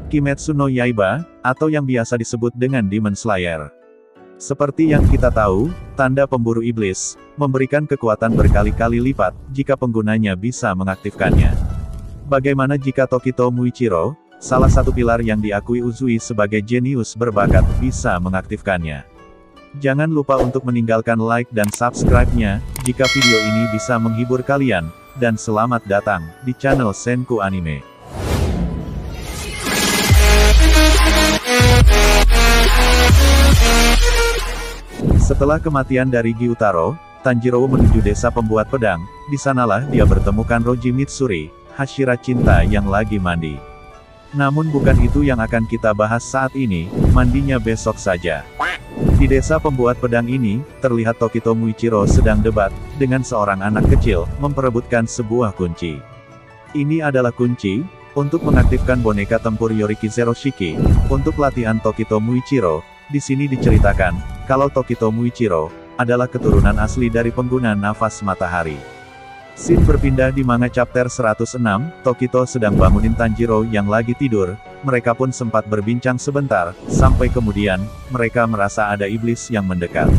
Kimetsu no Yaiba, atau yang biasa disebut dengan Demon Slayer. Seperti yang kita tahu, tanda pemburu iblis, memberikan kekuatan berkali-kali lipat, jika penggunanya bisa mengaktifkannya. Bagaimana jika Tokito Muichiro, salah satu pilar yang diakui Uzui sebagai jenius berbakat, bisa mengaktifkannya? Jangan lupa untuk meninggalkan like dan subscribe-nya, jika video ini bisa menghibur kalian, dan selamat datang, di channel Senku Anime. Setelah kematian dari Gyutaro, Tanjiro menuju desa pembuat pedang. Di sanalah dia bertemukan Roji Mitsuri, Hashira cinta yang lagi mandi. Namun bukan itu yang akan kita bahas saat ini, mandinya besok saja. Di desa pembuat pedang ini, terlihat Tokito Muichiro sedang debat dengan seorang anak kecil, memperebutkan sebuah kunci. Ini adalah kunci untuk mengaktifkan boneka tempur Yoriki Zeroshiki. Untuk latihan Tokito Muichiro, di sini diceritakan kalau Tokito Muichiro adalah keturunan asli dari pengguna nafas matahari. Scene berpindah di manga chapter 106, Tokito sedang bangunin Tanjiro yang lagi tidur. Mereka pun sempat berbincang sebentar, sampai kemudian, mereka merasa ada iblis yang mendekat.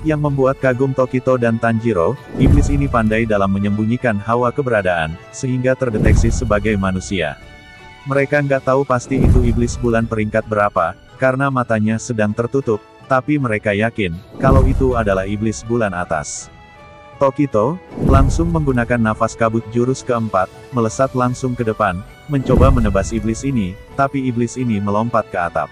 Yang membuat kagum Tokito dan Tanjiro, iblis ini pandai dalam menyembunyikan hawa keberadaan, sehingga terdeteksi sebagai manusia. Mereka nggak tahu pasti itu iblis bulan peringkat berapa, karena matanya sedang tertutup, tapi mereka yakin, kalau itu adalah iblis bulan atas. Tokito langsung menggunakan nafas kabut jurus keempat, melesat langsung ke depan, mencoba menebas iblis ini, tapi iblis ini melompat ke atap.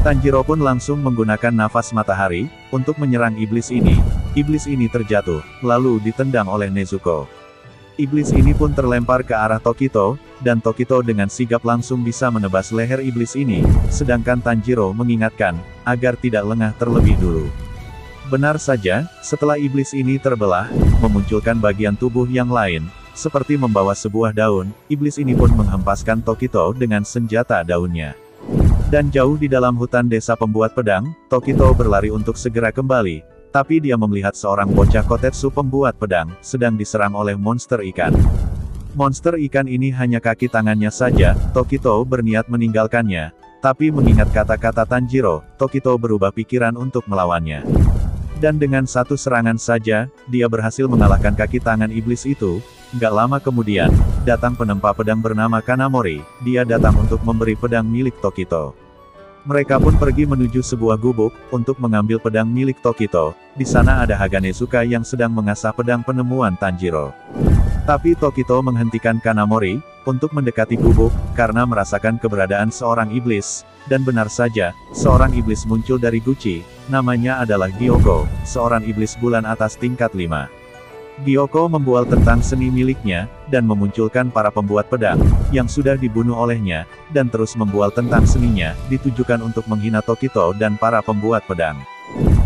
Tanjiro pun langsung menggunakan nafas matahari, untuk menyerang iblis ini. Iblis ini terjatuh, lalu ditendang oleh Nezuko. Iblis ini pun terlempar ke arah Tokito, dan Tokito dengan sigap langsung bisa menebas leher iblis ini, sedangkan Tanjiro mengingatkan, agar tidak lengah terlebih dulu. Benar saja, setelah iblis ini terbelah, memunculkan bagian tubuh yang lain, seperti membawa sebuah daun, iblis ini pun menghempaskan Tokito dengan senjata daunnya. Dan jauh di dalam hutan desa pembuat pedang, Tokito berlari untuk segera kembali, tapi dia melihat seorang bocah kotetsu pembuat pedang, sedang diserang oleh monster ikan. Monster ikan ini hanya kaki tangannya saja, Tokito berniat meninggalkannya, tapi mengingat kata-kata Tanjiro, Tokito berubah pikiran untuk melawannya. Dan dengan satu serangan saja, dia berhasil mengalahkan kaki tangan iblis itu. Gak lama kemudian, datang penempa pedang bernama Kanamori, dia datang untuk memberi pedang milik Tokito. Mereka pun pergi menuju sebuah gubuk, untuk mengambil pedang milik Tokito. Di sana ada Haganezuka yang sedang mengasah pedang penemuan Tanjiro. Tapi Tokito menghentikan Kanamori, untuk mendekati gubuk, karena merasakan keberadaan seorang iblis. Dan benar saja, seorang iblis muncul dari guci, namanya adalah Gyoko, seorang iblis bulan atas tingkat 5. Gyoko membual tentang seni miliknya, dan memunculkan para pembuat pedang, yang sudah dibunuh olehnya, dan terus membual tentang seninya, ditujukan untuk menghina Tokito dan para pembuat pedang.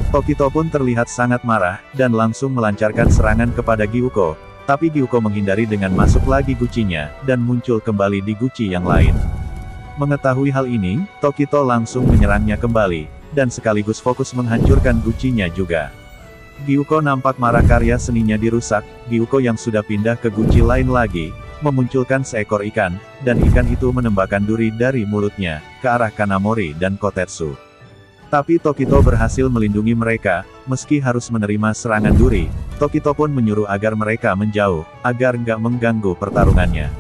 Tokito pun terlihat sangat marah, dan langsung melancarkan serangan kepada Gyuko, tapi Gyuko menghindari dengan masuk lagi gucinya, dan muncul kembali di guci yang lain. Mengetahui hal ini, Tokito langsung menyerangnya kembali, dan sekaligus fokus menghancurkan gucinya juga. Gyuko nampak marah karya seninya dirusak. Gyuko yang sudah pindah ke guci lain lagi, memunculkan seekor ikan, dan ikan itu menembakkan duri dari mulutnya, ke arah Kanamori dan Kotetsu. Tapi Tokito berhasil melindungi mereka, meski harus menerima serangan duri. Tokito pun menyuruh agar mereka menjauh, agar nggak mengganggu pertarungannya.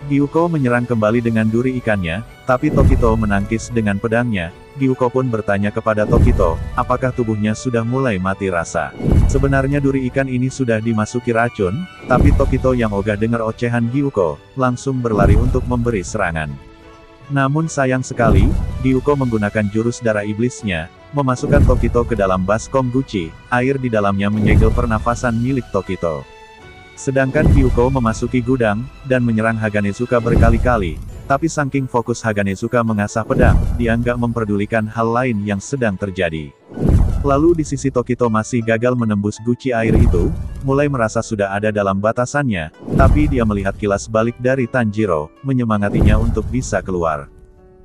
Gyuko menyerang kembali dengan duri ikannya, tapi Tokito menangkis dengan pedangnya. Gyuko pun bertanya kepada Tokito, apakah tubuhnya sudah mulai mati rasa. Sebenarnya duri ikan ini sudah dimasuki racun, tapi Tokito yang ogah dengar ocehan Gyuko, langsung berlari untuk memberi serangan. Namun sayang sekali, Gyuko menggunakan jurus darah iblisnya, memasukkan Tokito ke dalam baskom guci, air di dalamnya menyegel pernafasan milik Tokito. Sedangkan Gyuko memasuki gudang, dan menyerang Haganezuka berkali-kali, tapi saking fokus Haganezuka mengasah pedang, dia nggak memperdulikan hal lain yang sedang terjadi. Lalu di sisi Tokito masih gagal menembus guci air itu, mulai merasa sudah ada dalam batasannya, tapi dia melihat kilas balik dari Tanjiro, menyemangatinya untuk bisa keluar.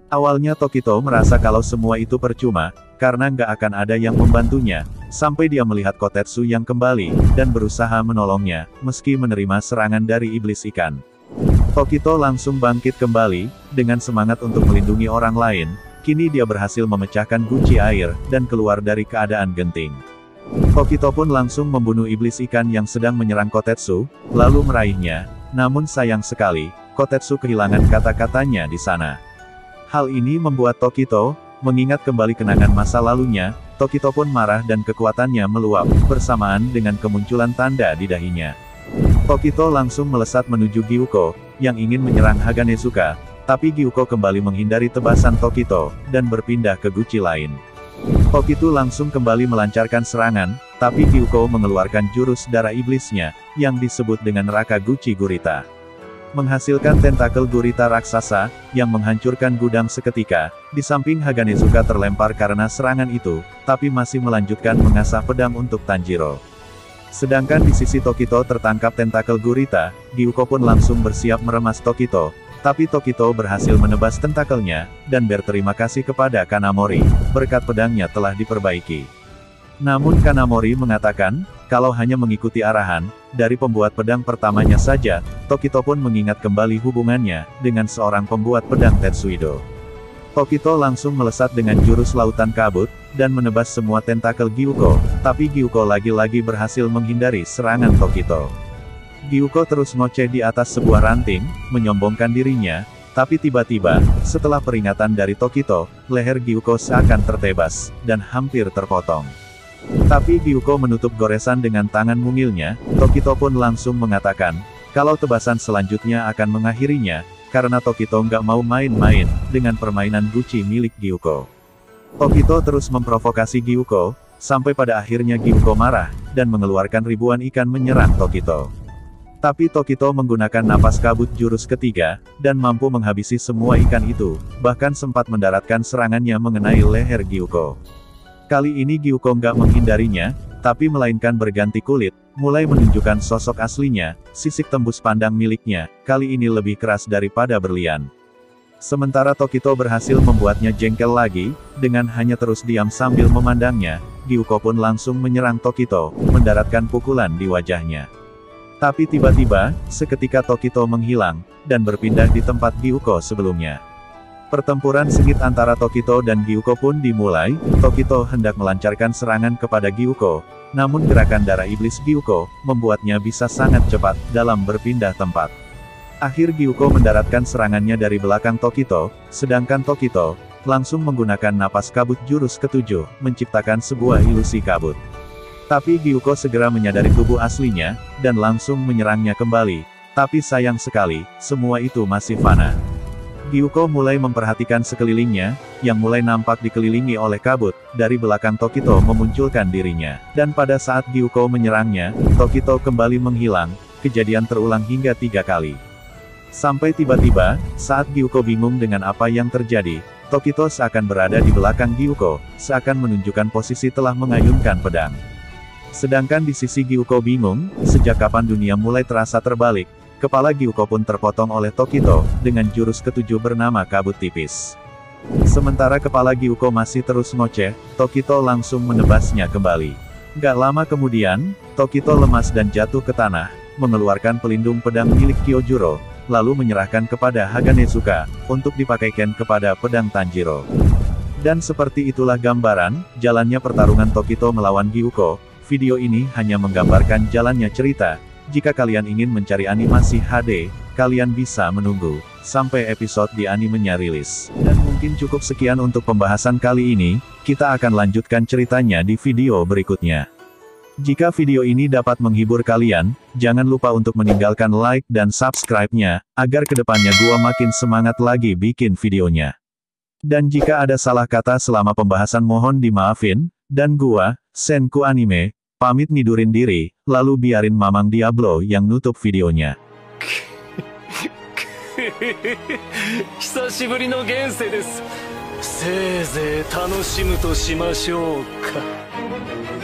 Awalnya Tokito merasa kalau semua itu percuma, karena nggak akan ada yang membantunya, sampai dia melihat Kotetsu yang kembali, dan berusaha menolongnya, meski menerima serangan dari iblis ikan. Tokito langsung bangkit kembali, dengan semangat untuk melindungi orang lain. Kini dia berhasil memecahkan guci air, dan keluar dari keadaan genting. Tokito pun langsung membunuh iblis ikan yang sedang menyerang Kotetsu, lalu meraihnya. Namun sayang sekali, Kotetsu kehilangan kata-katanya di sana. Hal ini membuat Tokito mengingat kembali kenangan masa lalunya. Tokito pun marah dan kekuatannya meluap, bersamaan dengan kemunculan tanda di dahinya. Tokito langsung melesat menuju Gyuko, yang ingin menyerang Haganezuka, tapi Gyuko kembali menghindari tebasan Tokito, dan berpindah ke guci lain. Tokito langsung kembali melancarkan serangan, tapi Gyuko mengeluarkan jurus darah iblisnya, yang disebut dengan Raka Guci Gurita. Menghasilkan tentakel gurita raksasa, yang menghancurkan gudang seketika. Di samping Haganezuka terlempar karena serangan itu, tapi masih melanjutkan mengasah pedang untuk Tanjiro. Sedangkan di sisi Tokito tertangkap tentakel gurita, Gyuko pun langsung bersiap meremas Tokito, tapi Tokito berhasil menebas tentakelnya, dan berterima kasih kepada Kanamori, berkat pedangnya telah diperbaiki. Namun Kanamori mengatakan, kalau hanya mengikuti arahan, dari pembuat pedang pertamanya saja, Tokito pun mengingat kembali hubungannya, dengan seorang pembuat pedang Tetsuido. Tokito langsung melesat dengan jurus lautan kabut, dan menebas semua tentakel Gyuko, tapi Gyuko lagi-lagi berhasil menghindari serangan Tokito. Gyuko terus ngoceh di atas sebuah ranting, menyombongkan dirinya, tapi tiba-tiba, setelah peringatan dari Tokito, leher Gyuko seakan tertebas, dan hampir terpotong. Tapi Gyuko menutup goresan dengan tangan mungilnya. Tokito pun langsung mengatakan, kalau tebasan selanjutnya akan mengakhirinya, karena Tokito nggak mau main-main, dengan permainan guci milik Gyuko. Tokito terus memprovokasi Gyuko, sampai pada akhirnya Gyuko marah, dan mengeluarkan ribuan ikan menyerang Tokito. Tapi Tokito menggunakan napas kabut jurus ketiga, dan mampu menghabisi semua ikan itu, bahkan sempat mendaratkan serangannya mengenai leher Gyuko. Kali ini Gyuko nggak menghindarinya, tapi melainkan berganti kulit, mulai menunjukkan sosok aslinya. Sisik tembus pandang miliknya, kali ini lebih keras daripada berlian. Sementara Tokito berhasil membuatnya jengkel lagi, dengan hanya terus diam sambil memandangnya, Gyuko pun langsung menyerang Tokito, mendaratkan pukulan di wajahnya. Tapi tiba-tiba, seketika Tokito menghilang, dan berpindah di tempat Gyuko sebelumnya. Pertempuran sengit antara Tokito dan Gyuko pun dimulai. Tokito hendak melancarkan serangan kepada Gyuko, namun gerakan darah iblis Gyuko, membuatnya bisa sangat cepat, dalam berpindah tempat. Akhir Gyuko mendaratkan serangannya dari belakang Tokito, sedangkan Tokito, langsung menggunakan napas kabut jurus ketujuh, menciptakan sebuah ilusi kabut. Tapi Gyuko segera menyadari tubuh aslinya, dan langsung menyerangnya kembali. Tapi sayang sekali, semua itu masih fana. Gyuko mulai memperhatikan sekelilingnya, yang mulai nampak dikelilingi oleh kabut. Dari belakang Tokito memunculkan dirinya. Dan pada saat Gyuko menyerangnya, Tokito kembali menghilang. Kejadian terulang hingga 3 kali. Sampai tiba-tiba, saat Gyuko bingung dengan apa yang terjadi, Tokito seakan berada di belakang Gyuko, seakan menunjukkan posisi telah mengayunkan pedang. Sedangkan di sisi Gyuko bingung, sejak kapan dunia mulai terasa terbalik. Kepala Gyuko pun terpotong oleh Tokito, dengan jurus ketujuh bernama kabut tipis. Sementara kepala Gyuko masih terus ngoceh, Tokito langsung menebasnya kembali. Gak lama kemudian, Tokito lemas dan jatuh ke tanah, mengeluarkan pelindung pedang milik Kyojuro, lalu menyerahkan kepada Haganezuka, untuk dipakaikan kepada pedang Tanjiro. Dan seperti itulah gambaran, jalannya pertarungan Tokito melawan Gyuko. Video ini hanya menggambarkan jalannya cerita. Jika kalian ingin mencari animasi HD, kalian bisa menunggu sampai episode di animenya rilis. Dan mungkin cukup sekian untuk pembahasan kali ini, kita akan lanjutkan ceritanya di video berikutnya. Jika video ini dapat menghibur kalian, jangan lupa untuk meninggalkan like dan subscribe-nya, agar kedepannya gua makin semangat lagi bikin videonya. Dan jika ada salah kata selama pembahasan mohon dimaafin, dan gua, Senku Anime, pamit nidurin diri, lalu biarin Mamang Diablo yang nutup videonya. 久しぶりの現世です。せいぜい楽しむとしましょうか。